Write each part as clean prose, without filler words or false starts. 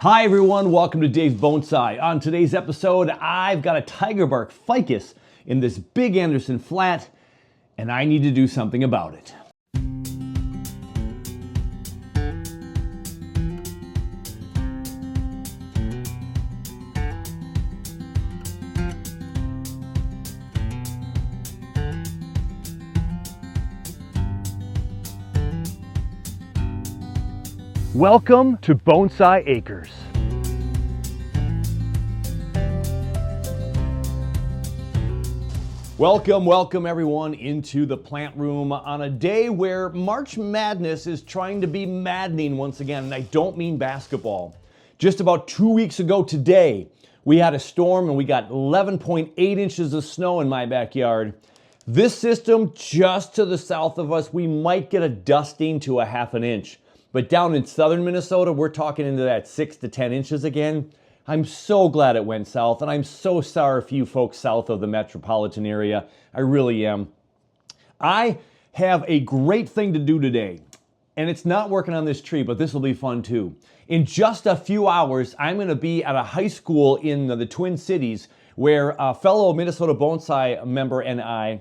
Hi everyone, welcome to Dave's Bonsai. On today's episode, I've got a tiger bark ficus in this big Anderson flat, and I need to do something about it. Welcome to Bonsai Acres. Welcome everyone into the plant room on a day where March Madness is trying to be maddening once again, and I don't mean basketball. Just about 2 weeks ago today, we had a storm and we got 11.8 inches of snow in my backyard. This system just to the south of us, we might get a dusting to a half an inch. But down in southern Minnesota, we're talking into that 6 to 10 inches again. I'm so glad it went south, and I'm so sorry for you folks south of the metropolitan area. I really am. I have a great thing to do today, and it's not working on this tree, but this will be fun too. In just a few hours, I'm going to be at a high school in the Twin Cities where a fellow Minnesota Bonsai member and I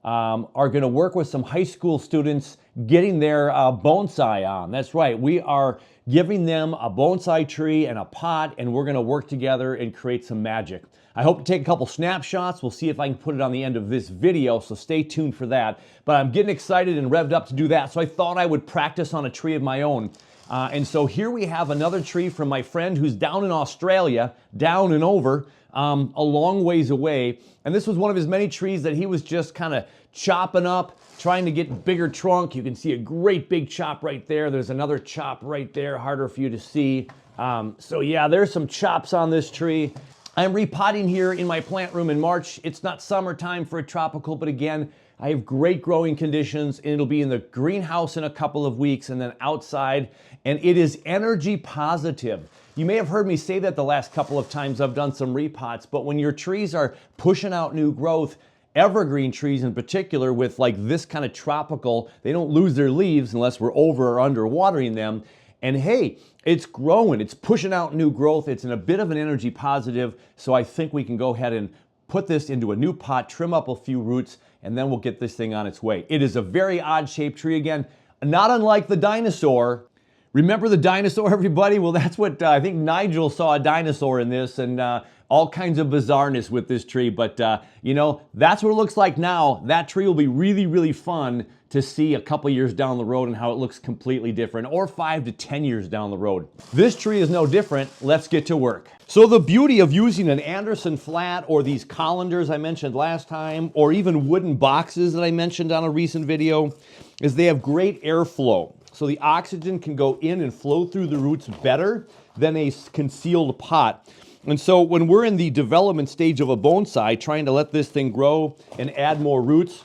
are going to work with some high school students getting their bonsai on. That's right, we are giving them a bonsai tree and a pot, and we're going to work together and create some magic. I hope to take a couple snapshots. We'll see if I can put it on the end of this video, so stay tuned for that. But I'm getting excited and revved up to do that, so I thought I would practice on a tree of my own. And so here we have another tree from my friend who's down in Australia, down and over, a long ways away. And this was one of his many trees that he was just kind of chopping up, trying to get bigger trunk. You can see a great big chop right there. There's another chop right there, harder for you to see. So yeah, there's some chops on this tree. I'm repotting here in my plant room in March. It's not summertime for a tropical, but again, I have great growing conditions, and it'll be in the greenhouse in a couple of weeks and then outside, and it is energy positive. You may have heard me say that the last couple of times I've done some repots, but when your trees are pushing out new growth, evergreen trees in particular with like this kind of tropical, they don't lose their leaves unless we're over or under watering them. And hey, it's growing, it's pushing out new growth, it's in a bit of an energy positive, so I think we can go ahead and put this into a new pot, trim up a few roots, and then we'll get this thing on its way. It is a very odd shaped tree again, not unlike the dinosaur. Remember the dinosaur, everybody? Well, that's what I think Nigel saw a dinosaur in this, and all kinds of bizarreness with this tree. But, you know, that's what it looks like now. That tree will be really, really fun to see a couple years down the road and how it looks completely different, or 5 to 10 years down the road. This tree is no different. Let's get to work. So the beauty of using an Anderson flat or these colanders I mentioned last time, or even wooden boxes that I mentioned on a recent video, is they have great airflow. So the oxygen can go in and flow through the roots better than a concealed pot. And so when we're in the development stage of a bonsai, trying to let this thing grow and add more roots,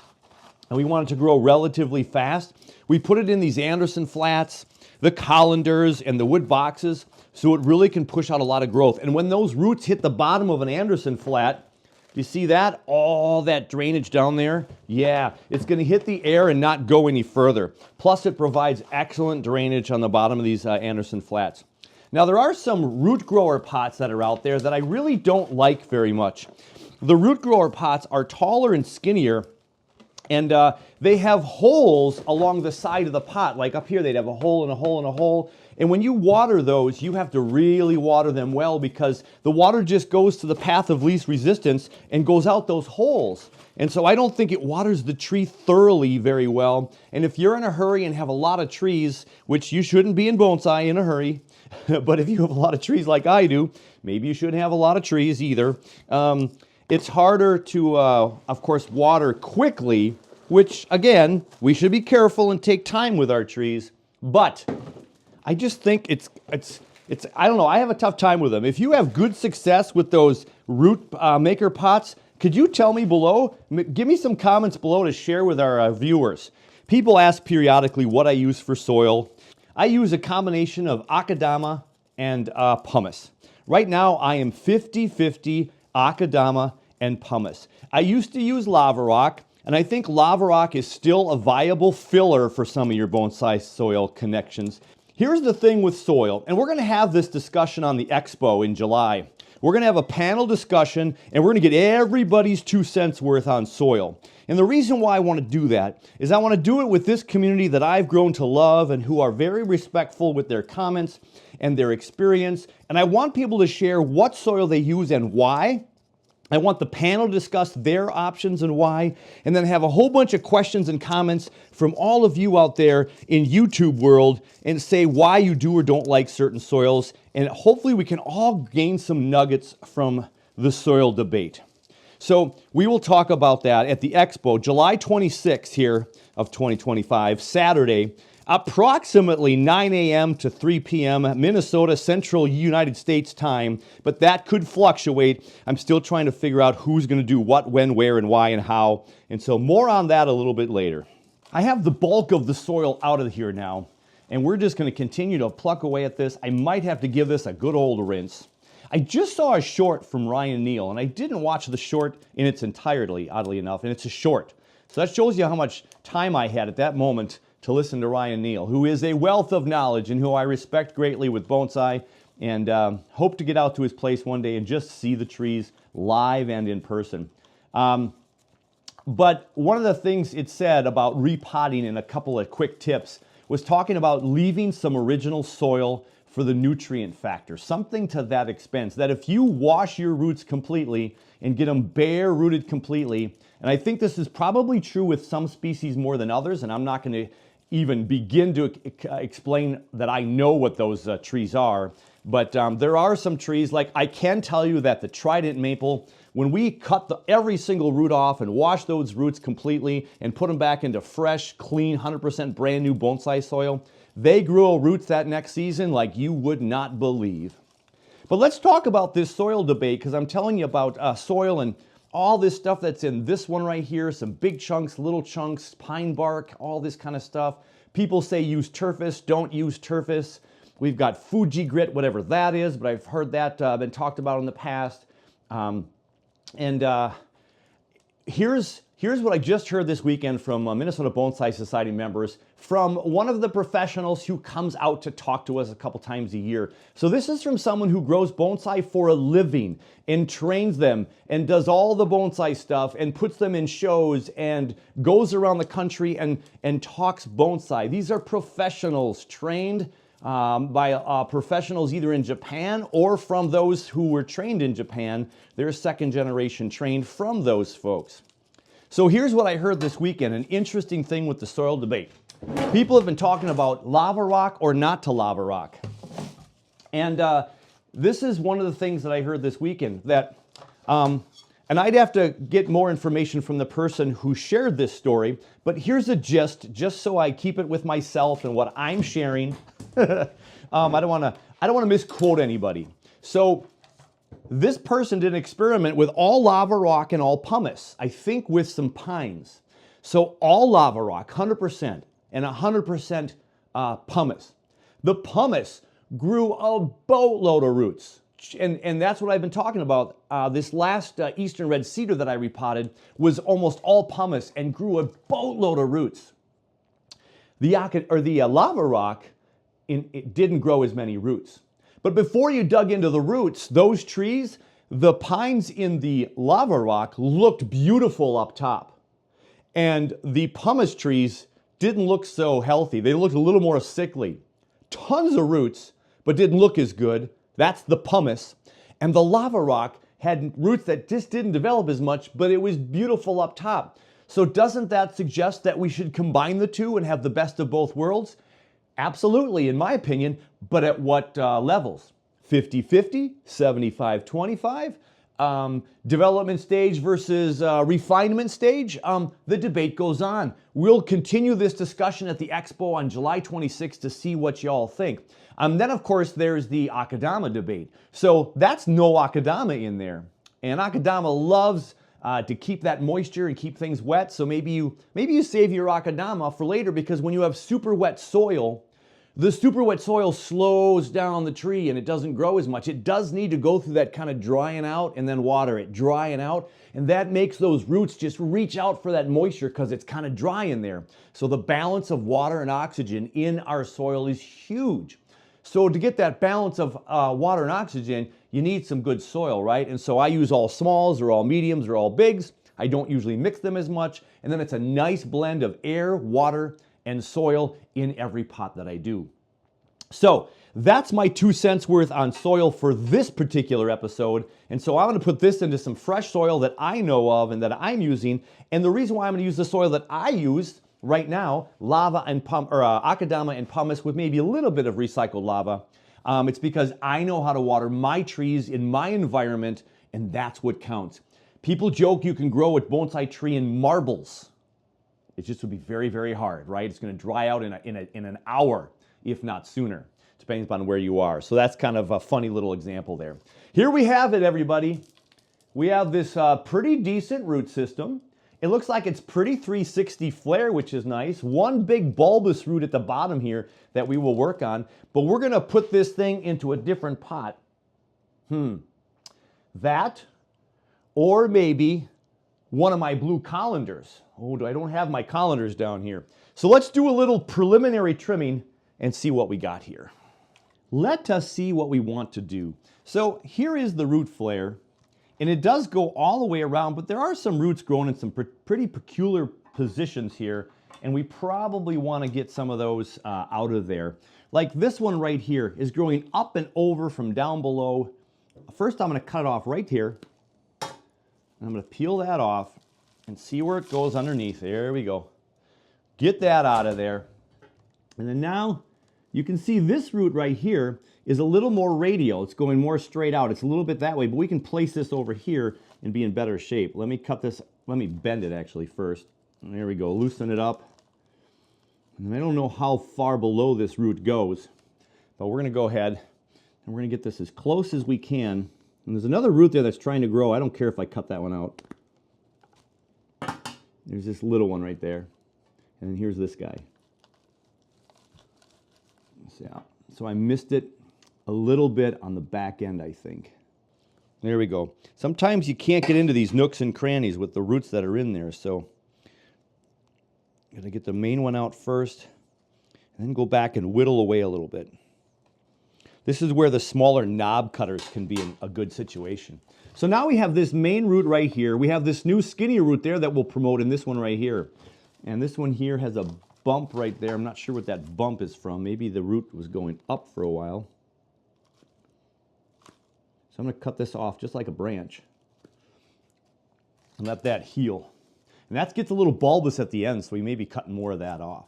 and we want it to grow relatively fast, we put it in these Anderson flats, the colanders, and the wood boxes, so it really can push out a lot of growth. And when those roots hit the bottom of an Anderson flat, you see that? All that drainage down there? Yeah, it's going to hit the air and not go any further. Plus, it provides excellent drainage on the bottom of these Anderson flats. Now, there are some root grower pots that are out there that I really don't like very much. The root grower pots are taller and skinnier, and they have holes along the side of the pot. Like up here, they'd have a hole and a hole and a hole. And when you water those, you have to really water them well, because the water just goes to the path of least resistance and goes out those holes. And so I don't think it waters the tree thoroughly very well. And if you're in a hurry and have a lot of trees, which you shouldn't be in bonsai in a hurry, but if you have a lot of trees like I do, maybe you shouldn't have a lot of trees either. It's harder to, of course, water quickly, which, again, we should be careful and take time with our trees. But I just think it's I don't know, I have a tough time with them. If you have good success with those root maker pots, could you tell me below? Give me some comments below to share with our viewers. People ask periodically what I use for soil. I use a combination of akadama and pumice. Right now, I am 50-50 akadama and pumice. I used to use lava rock, and I think lava rock is still a viable filler for some of your bonsai soil connections. Here's the thing with soil, and we're going to have this discussion on the Expo in July. We're going to have a panel discussion, and we're going to get everybody's 2 cents worth on soil. And the reason why I want to do that is I want to do it with this community that I've grown to love and who are very respectful with their comments and their experience. And I want people to share what soil they use and why. I want the panel to discuss their options and why, and then have a whole bunch of questions and comments from all of you out there in YouTube world and say why you do or don't like certain soils, and hopefully we can all gain some nuggets from the soil debate. So we will talk about that at the Expo, July 26th here of 2025, Saturday, approximately 9 a.m. to 3 p.m. Minnesota Central United States time, but that could fluctuate. I'm still trying to figure out who's going to do what, when, where, and why, and how, and so more on that a little bit later. I have the bulk of the soil out of here now, and we're just going to continue to pluck away at this. I might have to give this a good old rinse. I just saw a short from Ryan Neal, and I didn't watch the short in its entirety, oddly enough, and it's a short. So that shows you how much time I had at that moment to listen to Ryan Neal, who is a wealth of knowledge and who I respect greatly with bonsai, and hope to get out to his place one day and just see the trees live and in person. But one of the things it said about repotting in a couple of quick tips was talking about leaving some original soil for the nutrient factor, something to that expense, that if you wash your roots completely and get them bare rooted completely, and I think this is probably true with some species more than others, and I'm not going to even begin to explain that I know what those trees are, but there are some trees, like I can tell you that the trident maple, when we cut every single root off and wash those roots completely and put them back into fresh, clean, 100% brand new bonsai soil, they grow roots that next season like you would not believe. But let's talk about this soil debate, because I'm telling you about soil and all this stuff that's in this one right here, some big chunks, little chunks, pine bark, all this kind of stuff. People say use turfus, don't use turfus. We've got Fuji grit, whatever that is, but I've heard that been talked about in the past. Here's what I just heard this weekend from Minnesota Bonsai Society members, from one of the professionals who comes out to talk to us a couple times a year. So this is from someone who grows bonsai for a living and trains them and does all the bonsai stuff and puts them in shows and goes around the country and talks bonsai. These are professionals trained by professionals either in Japan or from those who were trained in Japan. They're second generation trained from those folks. So here's what I heard this weekend, an interesting thing with the soil debate. People have been talking about lava rock or not to lava rock. And this is one of the things that I heard this weekend, that, and I'd have to get more information from the person who shared this story, but here's a gist, just so I keep it with myself and what I'm sharing. I don't want to misquote anybody. So this person did an experiment with all lava rock and all pumice, I think with some pines. So all lava rock, 100%, and 100% pumice. The pumice grew a boatload of roots. And that's what I've been talking about. This last Eastern Red Cedar that I repotted was almost all pumice and grew a boatload of roots. The lava rock, it didn't grow as many roots. But before you dug into the roots, those trees, the pines in the lava rock looked beautiful up top. And the pumice trees didn't look so healthy. They looked a little more sickly. Tons of roots, but didn't look as good. That's the pumice. And the lava rock had roots that just didn't develop as much, but it was beautiful up top. So doesn't that suggest that we should combine the two and have the best of both worlds? Absolutely, in my opinion, but at what levels? 50-50, 75-25, development stage versus refinement stage? The debate goes on. We'll continue this discussion at the Expo on July 26th to see what y'all think. Then, of course, there's the akadama debate. So that's no akadama in there. And akadama loves to keep that moisture and keep things wet. So maybe you save your akadama for later, because when you have super wet soil, the super wet soil slows down the tree and it doesn't grow as much. It does need to go through that kind of drying out and then water it, drying out. And that makes those roots just reach out for that moisture because it's kind of dry in there. So the balance of water and oxygen in our soil is huge. So to get that balance of water and oxygen, you need some good soil, right? And so I use all smalls or all mediums or all bigs. I don't usually mix them as much. And then it's a nice blend of air, water, and soil in every pot that I do. So that's my 2 cents worth on soil for this particular episode. And so I'm going to put this into some fresh soil that I know of and that I'm using. And the reason why I'm going to use the soil that I used right now, lava and akadama and pumice with maybe a little bit of recycled lava, it's because I know how to water my trees in my environment, and that's what counts. People joke you can grow a bonsai tree in marbles. It just would be very, very hard, right? It's going to dry out in an hour, if not sooner, depending upon where you are. So that's kind of a funny little example there. Here we have it, everybody. We have this pretty decent root system. It looks like it's pretty 360 flare, which is nice. One big bulbous root at the bottom here that we will work on. But we're going to put this thing into a different pot. That, or maybe one of my blue colanders. Oh, I don't have my colanders down here. So let's do a little preliminary trimming and see what we got here. Let us see what we want to do. So here is the root flare, and it does go all the way around, but there are some roots growing in some pretty peculiar positions here, and we probably want to get some of those out of there. Like this one right here is growing up and over from down below. First, I'm going to cut it off right here. I'm going to peel that off and see where it goes underneath. There we go. Get that out of there. And then now you can see this root right here is a little more radial. It's going more straight out. It's a little bit that way, but we can place this over here and be in better shape. Let me cut this. Let me bend it actually first. And there we go. Loosen it up. And I don't know how far below this root goes, but we're going to go ahead and we're going to get this as close as we can. And there's another root there that's trying to grow. I don't care if I cut that one out. There's this little one right there. And then here's this guy. So I missed it a little bit on the back end, I think. There we go. Sometimes you can't get into these nooks and crannies with the roots that are in there, so I'm going to get the main one out first and then go back and whittle away a little bit. This is where the smaller knob cutters can be in a good situation. So now we have this main root right here. We have this new skinnier root there that we'll promote in this one right here. And this one here has a bump right there. I'm not sure what that bump is from. Maybe the root was going up for a while. So I'm going to cut this off just like a branch and let that heal. And that gets a little bulbous at the end, so we may be cutting more of that off.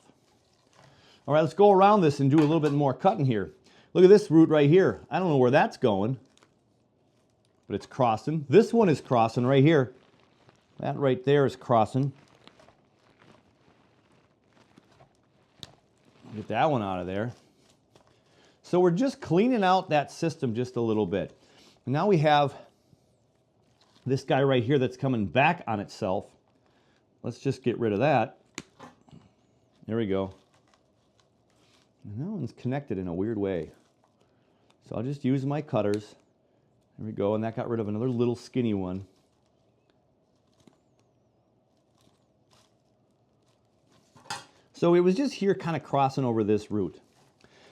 All right, let's go around this and do a little bit more cutting here. Look at this root right here. I don't know where that's going, but it's crossing. This one is crossing right here. That right there is crossing. Get that one out of there. So we're just cleaning out that system just a little bit. And now we have this guy right here that's coming back on itself. Let's just get rid of that. There we go. And that one's connected in a weird way. So I'll just use my cutters. There we go, and that got rid of another little skinny one. So it was just here kind of crossing over this root.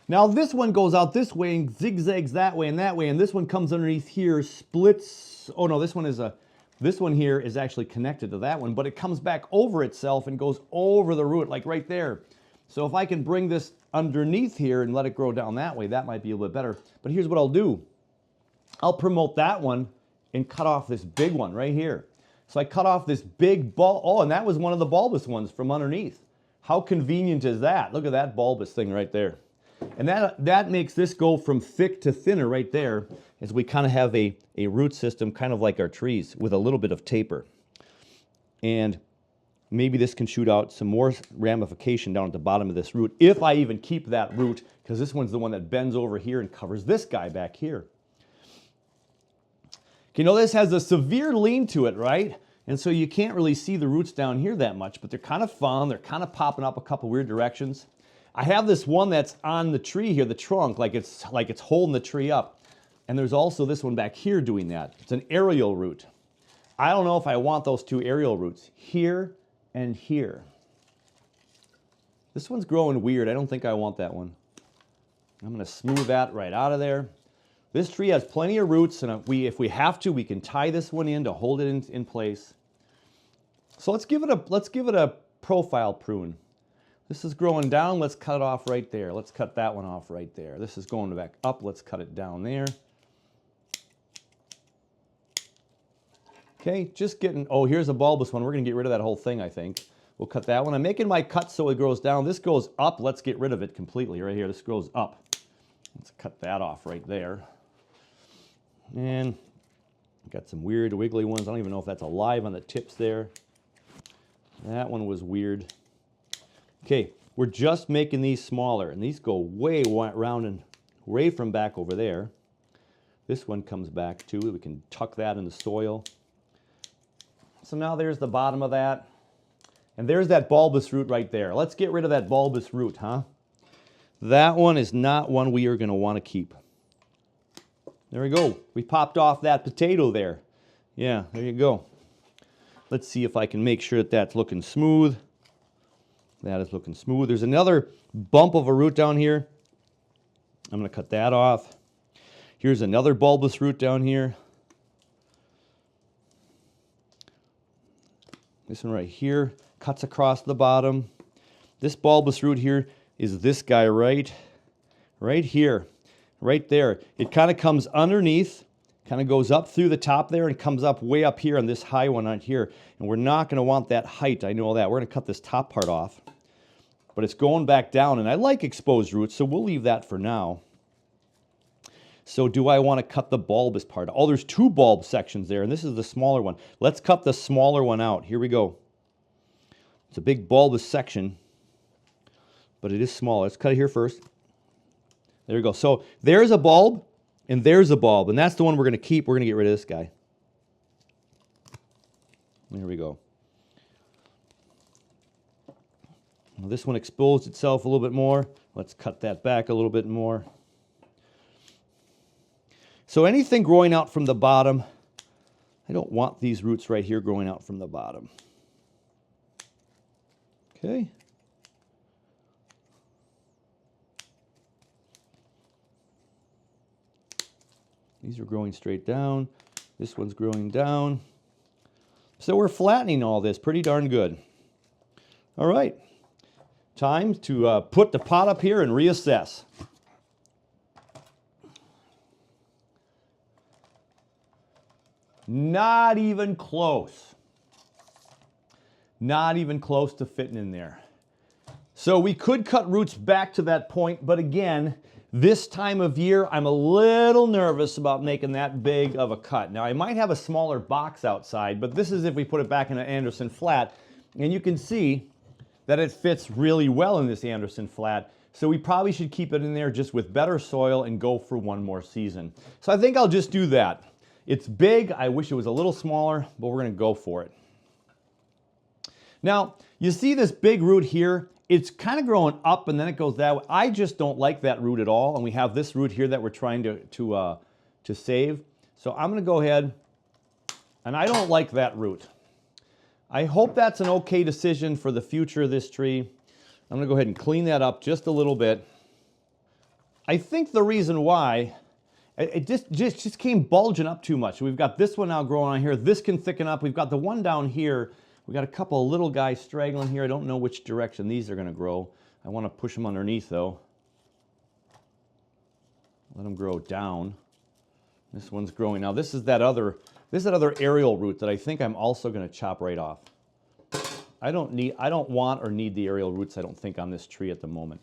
Now this one goes out this way and zigzags that way, and this one comes underneath here, splits. Oh no, this one here is actually connected to that one, but it comes back over itself and goes over the root, like right there. So if I can bring this underneath here and let it grow down that way, that might be a little bit better. But here's what I'll do. I'll promote that one and cut off this big one right here. So I cut off this big bulb. Oh, and that was one of the bulbous ones from underneath. How convenient is that? Look at that bulbous thing right there. And that makes this go from thick to thinner right there, as we kind of have a root system kind of like our trees with a little bit of taper. And maybe this can shoot out some more ramification down at the bottom of this root, if I even keep that root, because this one's the one that bends over here and covers this guy back here. You know, this has a severe lean to it, right? And so you can't really see the roots down here that much, but they're kind of fun. They're kind of popping up a couple weird directions. I have this one that's on the tree here, the trunk, like it's holding the tree up. And there's also this one back here doing that. It's an aerial root. I don't know if I want those two aerial roots, here and here. This one's growing weird. I don't think I want that one. I'm going to smooth that right out of there. This tree has plenty of roots, and if we have to, we can tie this one in to hold it in place. So let's give it a profile prune. This is growing down. Let's cut it off right there. Let's cut that one off right there. This is going back up. Let's cut it down there. Okay, just getting, oh, here's a bulbous one. We're going to get rid of that whole thing, I think. We'll cut that one. I'm making my cut so it grows down. This goes up. Let's get rid of it completely right here. This grows up. Let's cut that off right there. And got some weird wiggly ones. I don't even know if that's alive on the tips there. That one was weird. Okay, we're just making these smaller, and these go way round and way from back over there. This one comes back too. We can tuck that in the soil. So now there's the bottom of that. And there's that bulbous root right there. Let's get rid of that bulbous root, huh? That one is not one we are going to want to keep. There we go. We popped off that potato there. Yeah, there you go. Let's see if I can make sure that that's looking smooth. That is looking smooth. There's another bump of a root down here. I'm going to cut that off. Here's another bulbous root down here. This one right here cuts across the bottom. This bulbous root here is this guy right here, right there. It kind of comes underneath, kind of goes up through the top there and comes up way up here on this high one out here. And we're not going to want that height, I know that. We're going to cut this top part off. But it's going back down, and I like exposed roots, so we'll leave that for now. So do I want to cut the bulbous part? Oh, there's two bulb sections there, and this is the smaller one. Let's cut the smaller one out. Here we go. It's a big bulbous section, but it is small. Let's cut it here first. There we go. So there's a bulb, and there's a bulb, and that's the one we're going to keep. We're going to get rid of this guy. There we go. Now this one exposed itself a little bit more. Let's cut that back a little bit more. So anything growing out from the bottom, I don't want these roots right here growing out from the bottom. Okay. These are growing straight down. This one's growing down. So we're flattening all this pretty darn good. All right. Time to put the pot up here and reassess. Not even close. Not even close to fitting in there. So we could cut roots back to that point, but again, this time of year, I'm a little nervous about making that big of a cut. Now, I might have a smaller box outside, but this is if we put it back in an Anderson flat, and you can see that it fits really well in this Anderson flat. So we probably should keep it in there just with better soil and go for one more season. So I think I'll just do that. It's big. I wish it was a little smaller, but we're going to go for it. Now, you see this big root here? It's kind of growing up and then it goes that way. I just don't like that root at all. And we have this root here that we're trying to save. So I'm going to go ahead, and I don't like that root. I hope that's an okay decision for the future of this tree. I'm going to go ahead and clean that up just a little bit. I think the reason why, it just came bulging up too much. We've got this one now growing on here. This can thicken up. We've got the one down here. We've got a couple of little guys straggling here. I don't know which direction these are going to grow. I want to push them underneath, though. Let them grow down. This one's growing. Now, this is that other aerial root that I think I'm also going to chop right off. I don't want or need the aerial roots, I don't think, on this tree at the moment.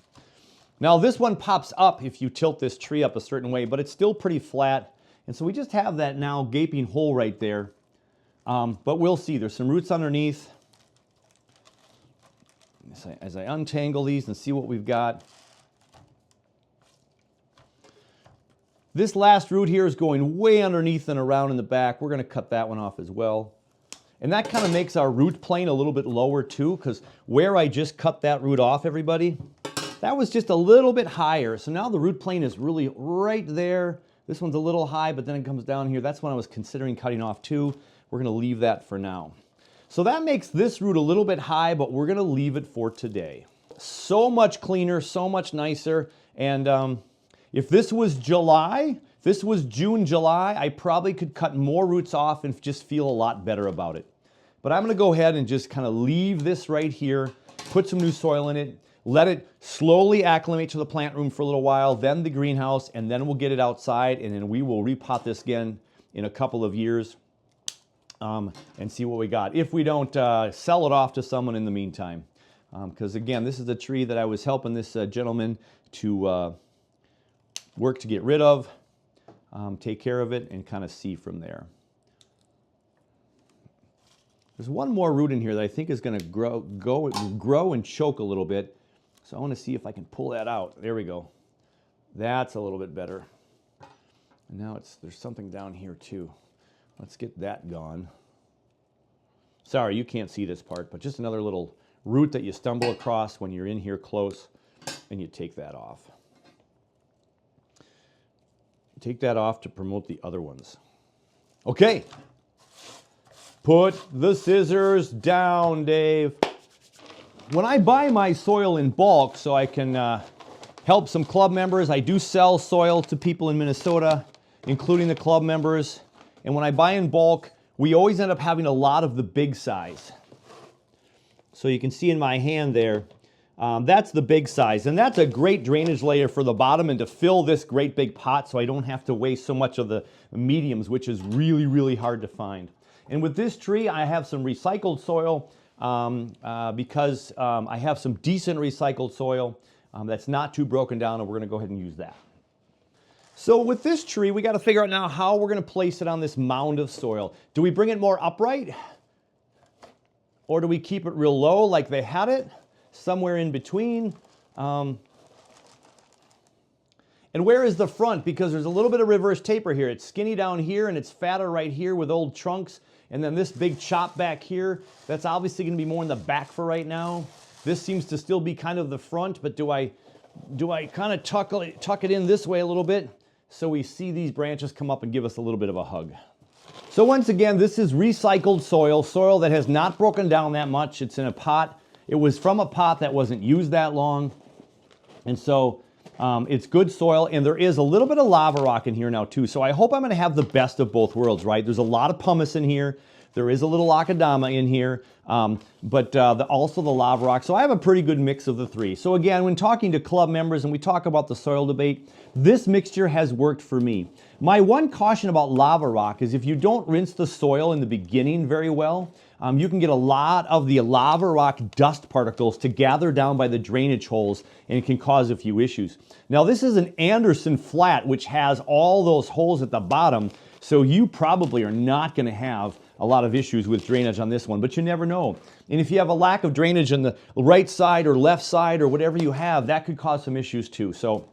Now, this one pops up if you tilt this tree up a certain way, but it's still pretty flat. And so we just have that now gaping hole right there. But we'll see. There's some roots underneath. As I untangle these and see what we've got. This last root here is going way underneath and around in the back. We're going to cut that one off as well. And that kind of makes our root plane a little bit lower too, because where I just cut that root off, everybody, That was just a little bit higher. So now the root plane is really right there. This one's a little high, but then it comes down here. That's what I was considering cutting off too. We're going to leave that for now. So that makes this root a little bit high, but we're going to leave it for today. So much cleaner, so much nicer. And if this was July, if this was June, July, I probably could cut more roots off and just feel a lot better about it. But I'm going to go ahead and just kind of leave this right here, put some new soil in it, let it slowly acclimate to the plant room for a little while, then the greenhouse, and then we'll get it outside, and then we will repot this again in a couple of years and see what we got. If we don't sell it off to someone in the meantime. Because again, this is a tree that I was helping this gentleman to work to get rid of, take care of it, and kind of see from there. There's one more root in here that I think is going to grow and choke a little bit. So I want to see if I can pull that out. There we go. That's a little bit better. And now there's something down here too. Let's get that gone. Sorry, you can't see this part, but just another little root that you stumble across when you're in here close, and you take that off. Take that off to promote the other ones. Okay. Put the scissors down, Dave. When I buy my soil in bulk so I can help some club members, I do sell soil to people in Minnesota, including the club members. And when I buy in bulk, we always end up having a lot of the big size. So you can see in my hand there, that's the big size. And that's a great drainage layer for the bottom and to fill this great big pot so I don't have to waste so much of the mediums, which is really, really hard to find. And with this tree, I have some recycled soil because I have some decent recycled soil that's not too broken down, and we're going to go ahead and use that. So with this tree, we got to figure out now how we're going to place it on this mound of soil. Do we bring it more upright? Or do we keep it real low like they had it? Somewhere in between? And where is the front? Because there's a little bit of reverse taper here. It's skinny down here and it's fatter right here with old trunks. And then this big chop back here, that's obviously going to be more in the back for right now. This seems to still be kind of the front, but do I kind of tuck it in this way a little bit so we see these branches come up and give us a little bit of a hug? So once again, this is recycled soil that has not broken down that much. It's in a pot. It was from a pot that wasn't used that long. And so it's good soil, and there is a little bit of lava rock in here now too. So I hope I'm going to have the best of both worlds, right? There's a lot of pumice in here. There is a little akadama in here, but also the lava rock. So I have a pretty good mix of the three. So again, when talking to club members and we talk about the soil debate, this mixture has worked for me. My one caution about lava rock is if you don't rinse the soil in the beginning very well, you can get a lot of the lava rock dust particles to gather down by the drainage holes, and it can cause a few issues. Now this is an Anderson flat, which has all those holes at the bottom, so you probably are not going to have a lot of issues with drainage on this one, but you never know. And if you have a lack of drainage on the right side or left side or whatever you have, that could cause some issues too. So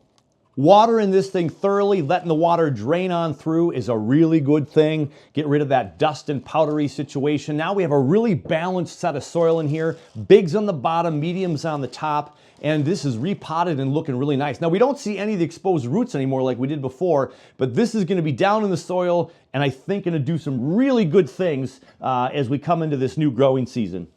watering this thing thoroughly, letting the water drain on through is a really good thing. Get rid of that dust and powdery situation. Now we have a really balanced set of soil in here. Bigs on the bottom, mediums on the top, and this is repotted and looking really nice. Now we don't see any of the exposed roots anymore like we did before, but this is going to be down in the soil and I think going to do some really good things as we come into this new growing season.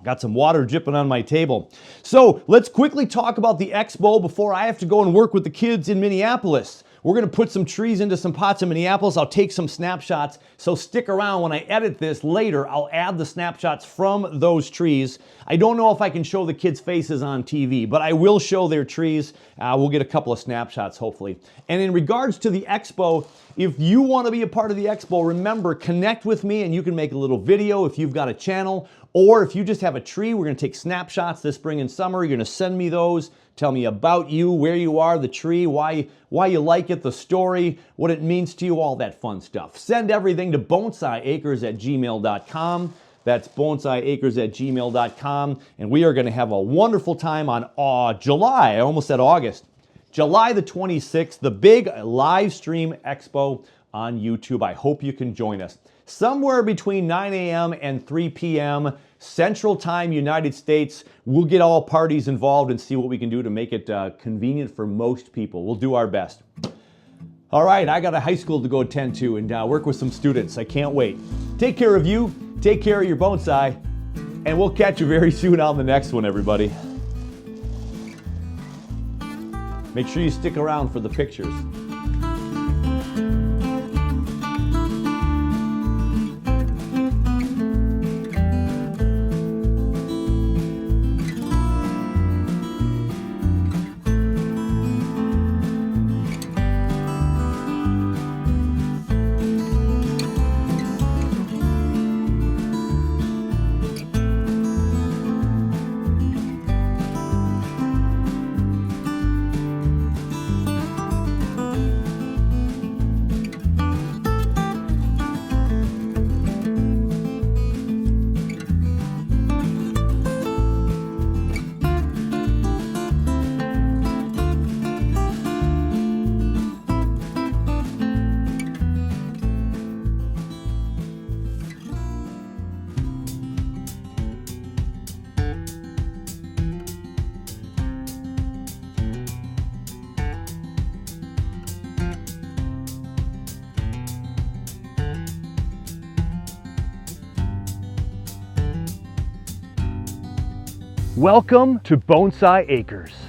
Got some water dripping on my table. So let's quickly talk about the Expo before I have to go and work with the kids in Minneapolis. We're going to put some trees into some pots in Minneapolis. I'll take some snapshots. So stick around. When I edit this later, I'll add the snapshots from those trees. I don't know if I can show the kids' faces on TV, but I will show their trees. We'll get a couple of snapshots, hopefully. And in regards to the Expo, if you want to be a part of the Expo, remember, connect with me and you can make a little video if you've got a channel. Or if you just have a tree, we're going to take snapshots this spring and summer. You're going to send me those. Tell me about you, where you are, the tree, why you like it, the story, what it means to you, all that fun stuff. Send everything to bonsaiacres@gmail.com. That's bonsaiacres@gmail.com. And we are going to have a wonderful time on July, I almost said August. July the 26th, the big live stream Expo on YouTube. I hope you can join us. Somewhere between 9 a.m. and 3 p.m. Central Time, United States. We'll get all parties involved and see what we can do to make it convenient for most people. We'll do our best. All right, I got a high school to go attend to and work with some students. I can't wait. Take care of you, take care of your bonsai, and we'll catch you very soon on the next one, everybody. Make sure you stick around for the pictures. Welcome to Bonsai Acres.